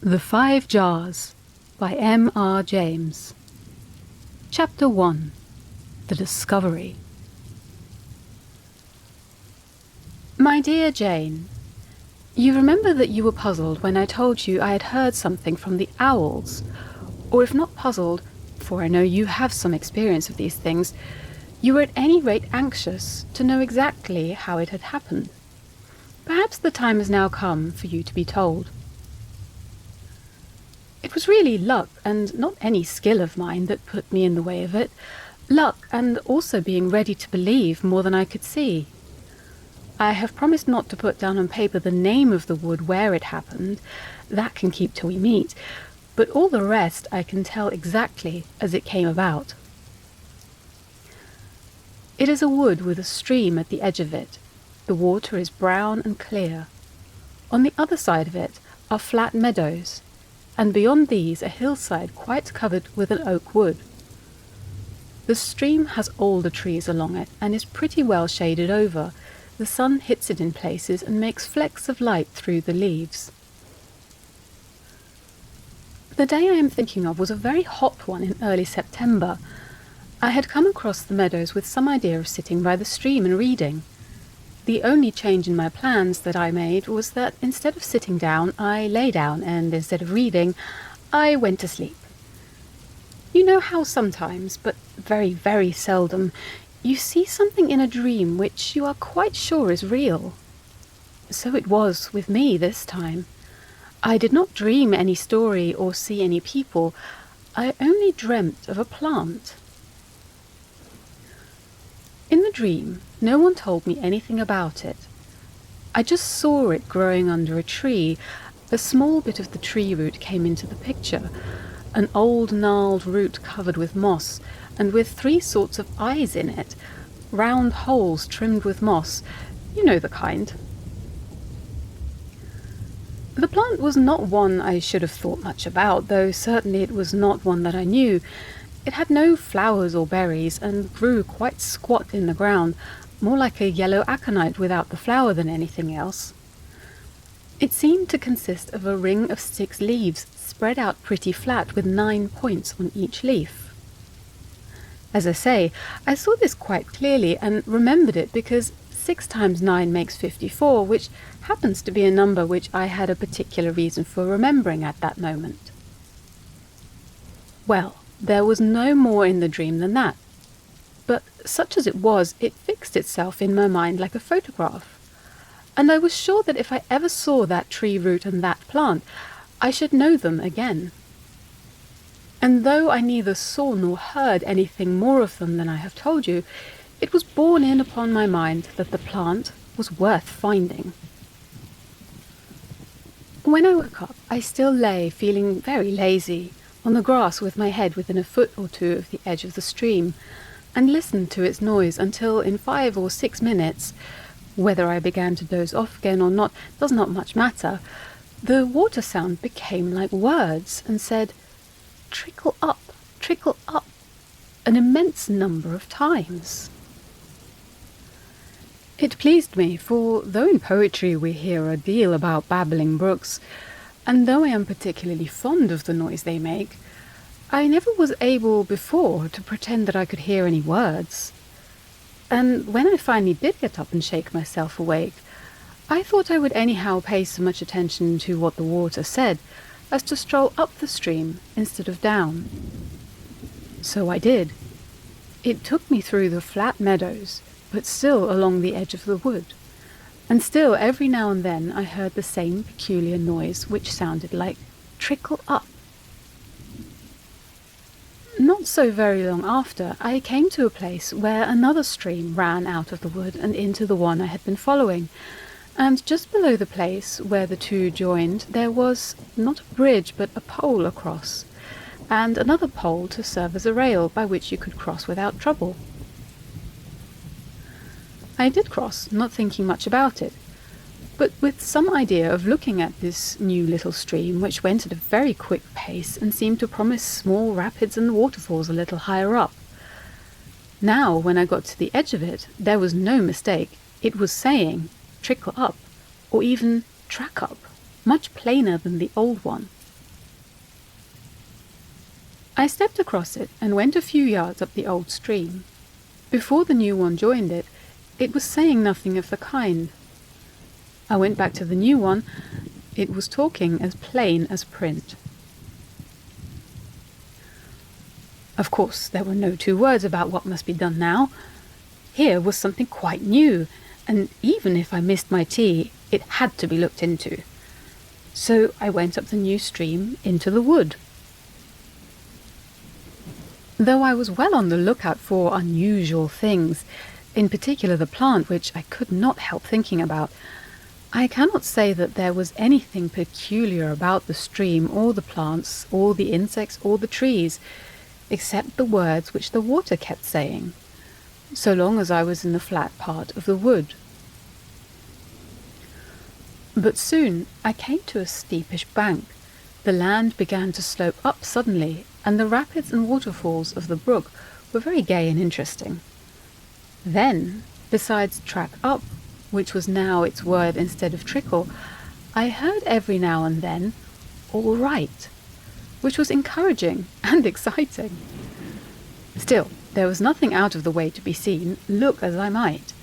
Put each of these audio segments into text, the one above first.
The 5 Jars by M.R. James. Chapter 1. The Discovery. My dear Jane, you remember that you were puzzled when I told you I had heard something from the owls, or if not puzzled, for I know you have some experience of these things, you were at any rate anxious to know exactly how it had happened. Perhaps the time has now come for you to be told. It was really luck, and not any skill of mine, that put me in the way of it. Luck, and also being ready to believe more than I could see. I have promised not to put down on paper the name of the wood where it happened. That can keep till we meet. But all the rest I can tell exactly as it came about. It is a wood with a stream at the edge of it. The water is brown and clear. On the other side of it are flat meadows, and beyond these a hillside quite covered with an oak wood. The stream has older trees along it and is pretty well shaded over. The sun hits it in places and makes flecks of light through the leaves. The day I am thinking of was a very hot one in early September. I had come across the meadows with some idea of sitting by the stream and reading. The only change in my plans that I made was that instead of sitting down, I lay down, and instead of reading, I went to sleep. You know how sometimes, but very, very seldom, you see something in a dream which you are quite sure is real. So it was with me this time. I did not dream any story or see any people. I only dreamt of a plant. In the dream, no one told me anything about it. I just saw it growing under a tree. A small bit of the tree root came into the picture, an old gnarled root covered with moss, and with 3 sorts of eyes in it, round holes trimmed with moss, you know the kind. The plant was not one I should have thought much about, though certainly it was not one that I knew. It had no flowers or berries, and grew quite squat in the ground, more like a yellow aconite without the flower than anything else. It seemed to consist of a ring of 6 leaves, spread out pretty flat with 9 points on each leaf. As I say, I saw this quite clearly and remembered it because 6 times 9 makes 54, which happens to be a number which I had a particular reason for remembering at that moment. Well, there was no more in the dream than that. But such as it was, it fixed itself in my mind like a photograph. And I was sure that if I ever saw that tree root and that plant, I should know them again. And though I neither saw nor heard anything more of them than I have told you, it was borne in upon my mind that the plant was worth finding. When I woke up, I still lay, feeling very lazy, on the grass with my head within a foot or 2 of the edge of the stream, and listened to its noise until in 5 or 6 minutes, whether I began to doze off again or not does not much matter, the water sound became like words and said, "Trickle up, an immense number of times." It pleased me, for though in poetry we hear a deal about babbling brooks, and though I am particularly fond of the noise they make, I never was able before to pretend that I could hear any words. And when I finally did get up and shake myself awake, I thought I would anyhow pay so much attention to what the water said as to stroll up the stream instead of down. So I did. It took me through the flat meadows, but still along the edge of the wood. And still, every now and then, I heard the same peculiar noise, which sounded like trickle up. Not so very long after, I came to a place where another stream ran out of the wood and into the one I had been following, and just below the place where the 2 joined, there was not a bridge but a pole across, and another pole to serve as a rail by which you could cross without trouble. I did cross, not thinking much about it, but with some idea of looking at this new little stream, which went at a very quick pace and seemed to promise small rapids and waterfalls a little higher up. Now, when I got to the edge of it, there was no mistake. It was saying, "Trickle up," or even "track up," much plainer than the old one. I stepped across it and went a few yards up the old stream. Before the new one joined it, it was saying nothing of the kind. I went back to the new one. It was talking as plain as print. Of course, there were no two words about what must be done now. Here was something quite new, and even if I missed my tea, it had to be looked into. So I went up the new stream into the wood. Though I was well on the lookout for unusual things, in particular the plant which I could not help thinking about, I cannot say that there was anything peculiar about the stream or the plants or the insects or the trees, except the words which the water kept saying, so long as I was in the flat part of the wood. But soon I came to a steepish bank. The land began to slope up suddenly, and the rapids and waterfalls of the brook were very gay and interesting. Then, besides track up, which was now its word instead of trickle, I heard every now and then, all right, which was encouraging and exciting. Still, there was nothing out of the way to be seen, look as I might.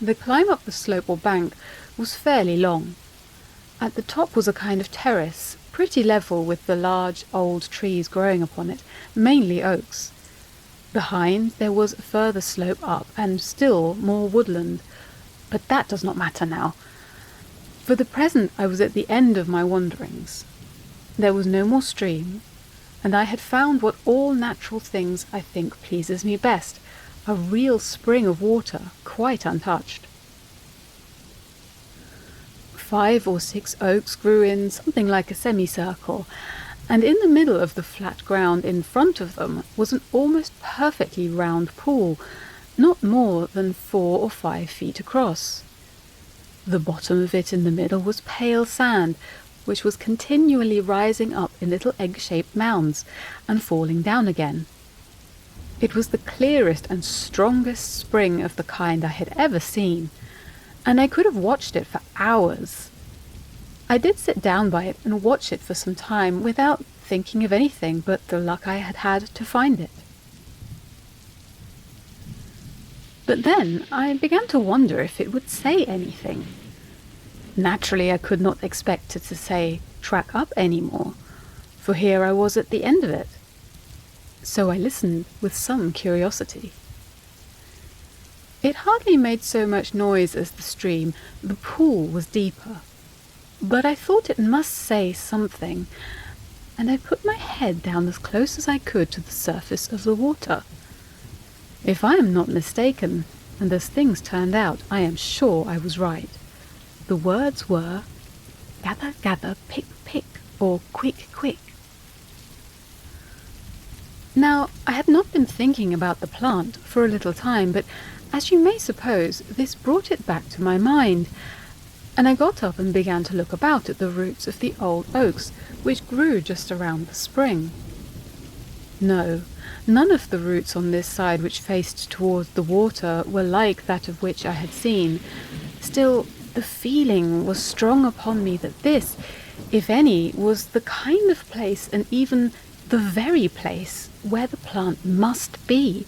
The climb up the slope or bank was fairly long. At the top was a kind of terrace, pretty level with the large old trees growing upon it, mainly oaks. Behind there was a further slope up and still more woodland, but that does not matter now. For the present I was at the end of my wanderings. There was no more stream, and I had found what all natural things I think pleases me best, a real spring of water, quite untouched. 5 or 6 oaks grew in something like a semicircle, and in the middle of the flat ground in front of them was an almost perfectly round pool, not more than 4 or 5 feet across. The bottom of it in the middle was pale sand, which was continually rising up in little egg-shaped mounds and falling down again. It was the clearest and strongest spring of the kind I had ever seen, and I could have watched it for hours. I did sit down by it and watch it for some time without thinking of anything but the luck I had had to find it. But then I began to wonder if it would say anything. Naturally, I could not expect it to say track up any more, for here I was at the end of it. So I listened with some curiosity. It hardly made so much noise as the stream. The pool was deeper. But I thought it must say something, and I put my head down as close as I could to the surface of the water. If I am not mistaken, and as things turned out, I am sure I was right. The words were, gather, gather, pick, pick, or quick, quick. Now, I had not been thinking about the plant for a little time, but as you may suppose, this brought it back to my mind, and I got up and began to look about at the roots of the old oaks, which grew just around the spring. No, none of the roots on this side which faced towards the water were like that of which I had seen. Still, the feeling was strong upon me that this, if any, was the kind of place, and even the very place, where the plant must be.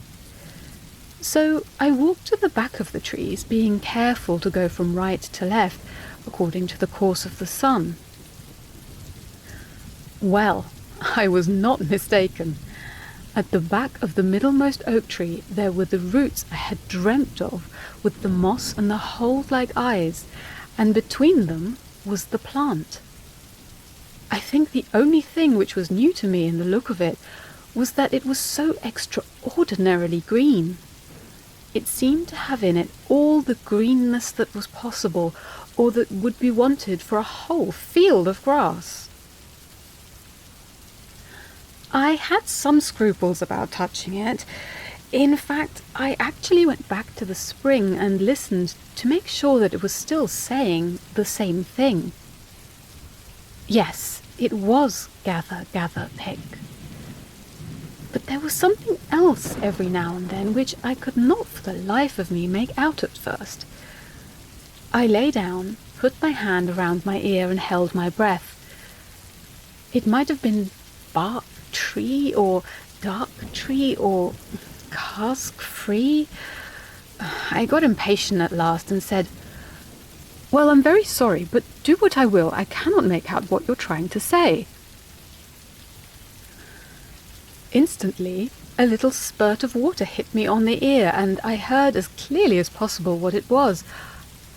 So I walked to the back of the trees, being careful to go from right to left, according to the course of the sun. Well, I was not mistaken. At the back of the middlemost oak tree there were the roots I had dreamt of, with the moss and the hole-like eyes, and between them was the plant. I think the only thing which was new to me in the look of it was that it was so extraordinarily green. It seemed to have in it all the greenness that was possible, or that would be wanted for a whole field of grass. I had some scruples about touching it. In fact, I actually went back to the spring and listened to make sure that it was still saying the same thing. Yes, it was gather, gather, pick. But there was something else every now and then which I could not for the life of me make out at first. I lay down, put my hand around my ear and held my breath. It might have been bark, tree or dark tree or cask-free? I got impatient at last and said, "Well, I'm very sorry, but do what I will, I cannot make out what you're trying to say." Instantly, a little spurt of water hit me on the ear, and I heard as clearly as possible what it was.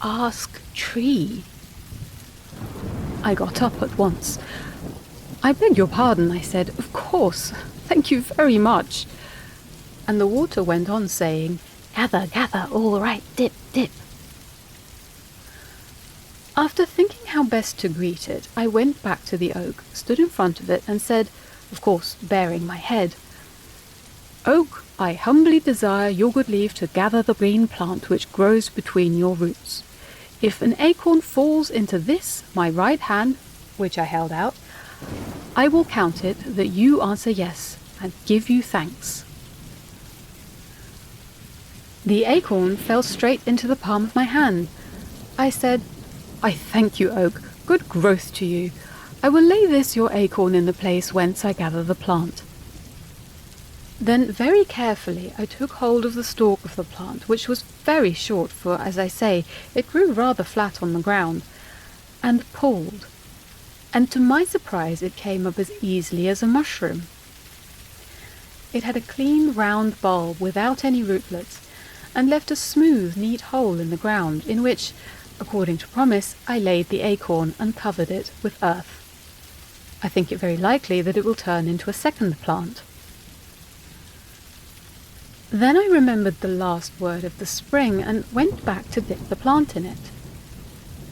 "Ask tree." I got up at once. "I beg your pardon," I said. "Of course. Thank you very much." And the water went on saying, "Gather, gather, all right, dip, dip." After thinking how best to greet it, I went back to the oak, stood in front of it, and said, of course baring my head, "Oak, I humbly desire your good leave to gather the green plant which grows between your roots. If an acorn falls into this, my right hand," which I held out, "I will count it that you answer yes, and give you thanks." The acorn fell straight into the palm of my hand. I said, "I thank you, Oak. Good growth to you. I will lay this your acorn in the place whence I gather the plant." Then very carefully I took hold of the stalk of the plant, which was very short, for, as I say, it grew rather flat on the ground, and pulled. And to my surprise it came up as easily as a mushroom. It had a clean round bulb without any rootlets, and left a smooth, neat hole in the ground, in which, according to promise, I laid the acorn and covered it with earth. I think it very likely that it will turn into a second plant. Then I remembered the last word of the spring and went back to dip the plant in it.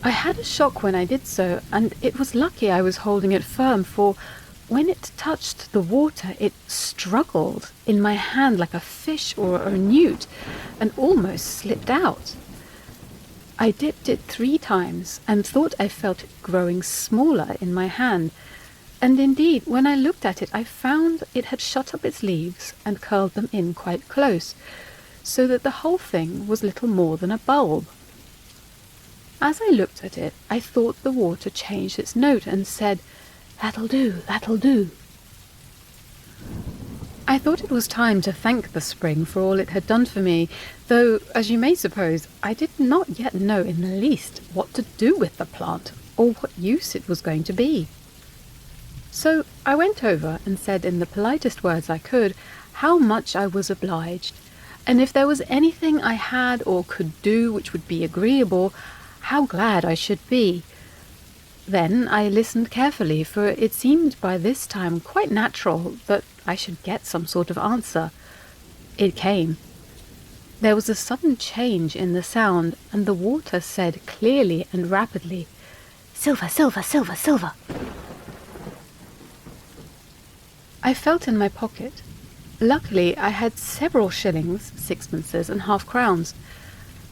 I had a shock when I did so, and it was lucky I was holding it firm, for when it touched the water it struggled in my hand like a fish or a newt, and almost slipped out. I dipped it 3 times and thought I felt it growing smaller in my hand, and indeed when I looked at it I found it had shut up its leaves and curled them in quite close, so that the whole thing was little more than a bulb. As I looked at it I thought the water changed its note and said, "That'll do, that'll do." I thought it was time to thank the spring for all it had done for me, though, as you may suppose, I did not yet know in the least what to do with the plant, or what use it was going to be. So I went over and said in the politest words I could how much I was obliged, and if there was anything I had or could do which would be agreeable, how glad I should be. Then I listened carefully, for it seemed by this time quite natural that I should get some sort of answer. It came. There was a sudden change in the sound, and the water said clearly and rapidly, "Silver, silver, silver, silver." I felt in my pocket. Luckily I had several shillings, sixpences, and half-crowns.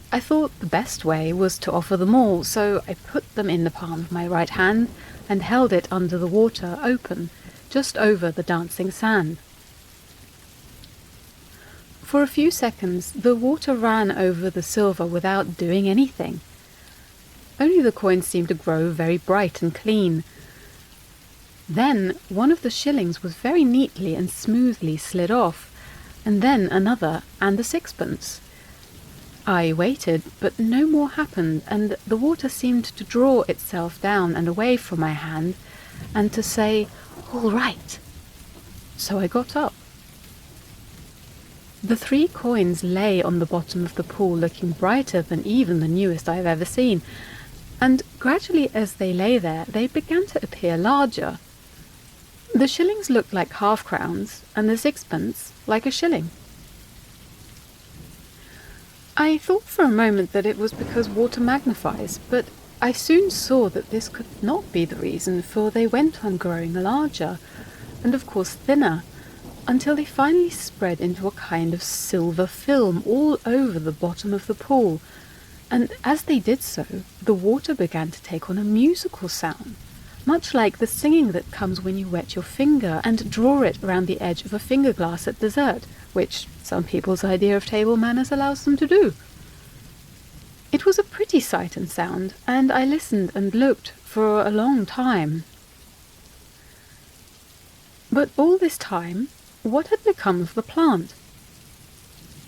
I thought the best way was to offer them all, so I put them in the palm of my right hand and held it under the water open, just over the dancing sand. For a few seconds the water ran over the silver without doing anything. Only the coins seemed to grow very bright and clean. Then one of the shillings was very neatly and smoothly slid off, and then another, and a sixpence. I waited, but no more happened, and the water seemed to draw itself down and away from my hand, and to say, "All right." So I got up. The 3 coins lay on the bottom of the pool, looking brighter than even the newest I have ever seen, and gradually as they lay there, they began to appear larger. The shillings looked like half-crowns, and the sixpence like a shilling. I thought for a moment that it was because water magnifies, but I soon saw that this could not be the reason, for they went on growing larger, and of course thinner, until they finally spread into a kind of silver film all over the bottom of the pool, and as they did so, the water began to take on a musical sound, much like the singing that comes when you wet your finger and draw it round the edge of a finger-glass at dessert, which some people's idea of table manners allows them to do. It was a pretty sight and sound, and I listened and looked for a long time. But all this time, what had become of the plant?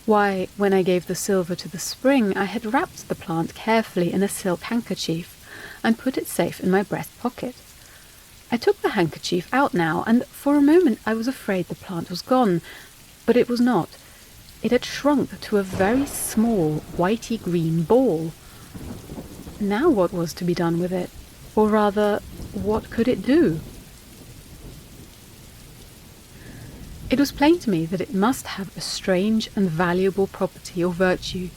Why, when I gave the silver to the spring, I had wrapped the plant carefully in a silk handkerchief and put it safe in my breast pocket. I took the handkerchief out now, and for a moment I was afraid the plant was gone, but it was not. It had shrunk to a very small, whitey-green ball. Now what was to be done with it? Or rather, what could it do? It was plain to me that it must have a strange and valuable property or virtue,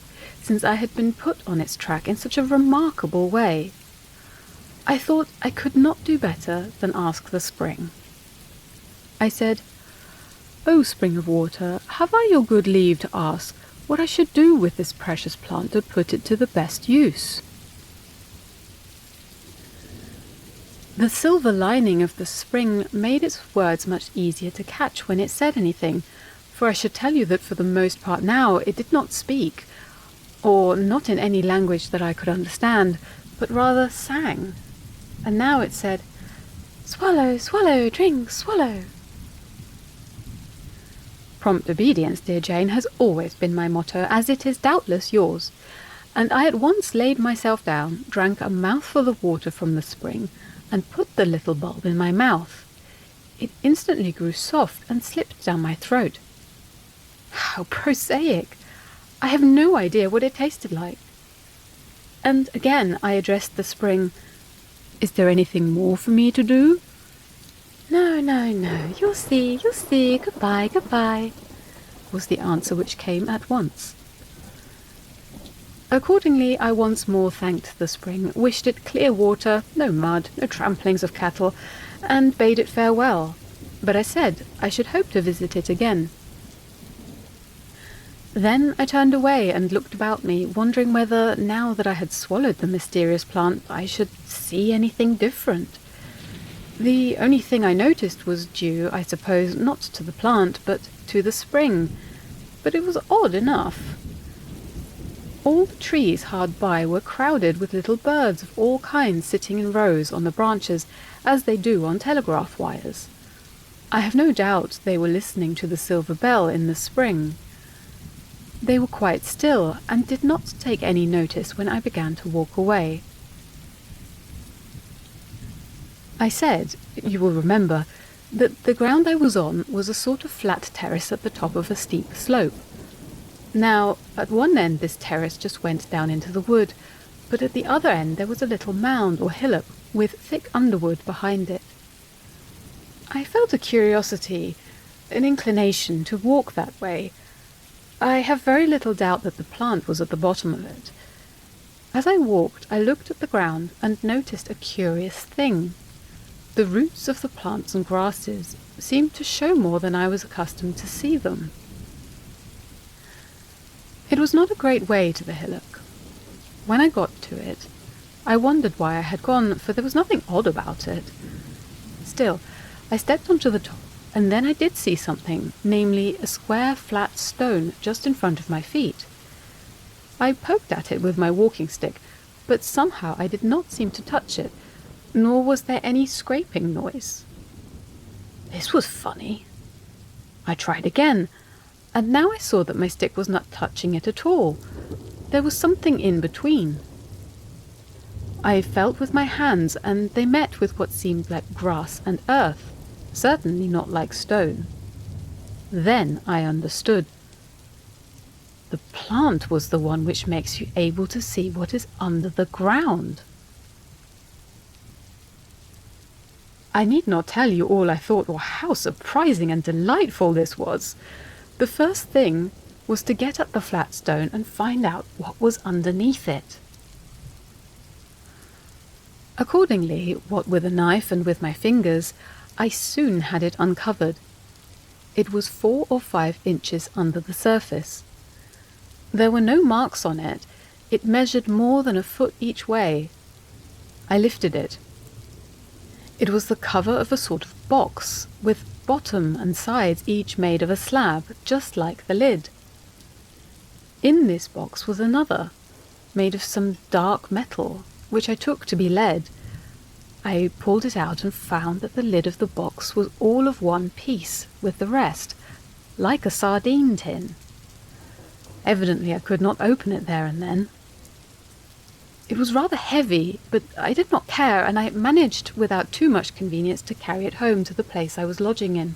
since I had been put on its track in such a remarkable way. I thought I could not do better than ask the spring. I said, "O spring of water, have I your good leave to ask what I should do with this precious plant to put it to the best use?" The silver lining of the spring made its words much easier to catch when it said anything, for I should tell you that for the most part now it did not speak, or not in any language that I could understand, but rather sang. And now it said, "Swallow, swallow, drink, swallow." Prompt obedience, dear Jane, has always been my motto, as it is doubtless yours, and I at once laid myself down, drank a mouthful of water from the spring, and put the little bulb in my mouth. It instantly grew soft and slipped down my throat. How prosaic! I have no idea what it tasted like. And again I addressed the spring. "Is there anything more for me to do?" "No, no, no, you'll see, goodbye, goodbye," was the answer which came at once. Accordingly, I once more thanked the spring, wished it clear water, no mud, no tramplings of cattle, and bade it farewell. But I said I should hope to visit it again. Then I turned away and looked about me, wondering whether, now that I had swallowed the mysterious plant, I should see anything different. The only thing I noticed was due, I suppose, not to the plant, but to the spring. But it was odd enough. All the trees hard by were crowded with little birds of all kinds sitting in rows on the branches, as they do on telegraph wires. I have no doubt they were listening to the silver bell in the spring. They were quite still, and did not take any notice when I began to walk away. I said, you will remember, that the ground I was on was a sort of flat terrace at the top of a steep slope. Now, at one end this terrace just went down into the wood, but at the other end there was a little mound or hillock with thick underwood behind it. I felt a curiosity, an inclination to walk that way. I have very little doubt that the plant was at the bottom of it. As I walked, I looked at the ground and noticed a curious thing. The roots of the plants and grasses seemed to show more than I was accustomed to see them. It was not a great way to the hillock. When I got to it, I wondered why I had gone, for there was nothing odd about it. Still, I stepped onto the top, and then I did see something, namely a square flat stone just in front of my feet. I poked at it with my walking stick, but somehow I did not seem to touch it, nor was there any scraping noise. This was funny. I tried again, and now I saw that my stick was not touching it at all. There was something in between. I felt with my hands, and they met with what seemed like grass and earth, certainly not like stone. Then I understood. The plant was the one which makes you able to see what is under the ground. I need not tell you all I thought or how surprising and delightful this was. The first thing was to get at the flat stone and find out what was underneath it. Accordingly, what with a knife and with my fingers, I soon had it uncovered. It was 4 or 5 inches under the surface. There were no marks on it. It measured more than a foot each way. I lifted it. It was the cover of a sort of box, with bottom and sides each made of a slab, just like the lid. In this box was another, made of some dark metal, which I took to be lead. I pulled it out and found that the lid of the box was all of one piece with the rest, like a sardine tin. Evidently I could not open it there and then. It was rather heavy, but I did not care, and I managed without too much convenience to carry it home to the place I was lodging in.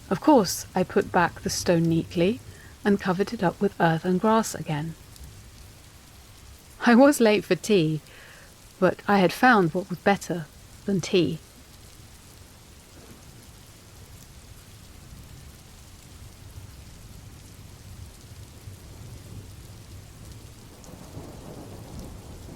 Of course, I put back the stone neatly and covered it up with earth and grass again. I was late for tea, but I had found what was better than tea.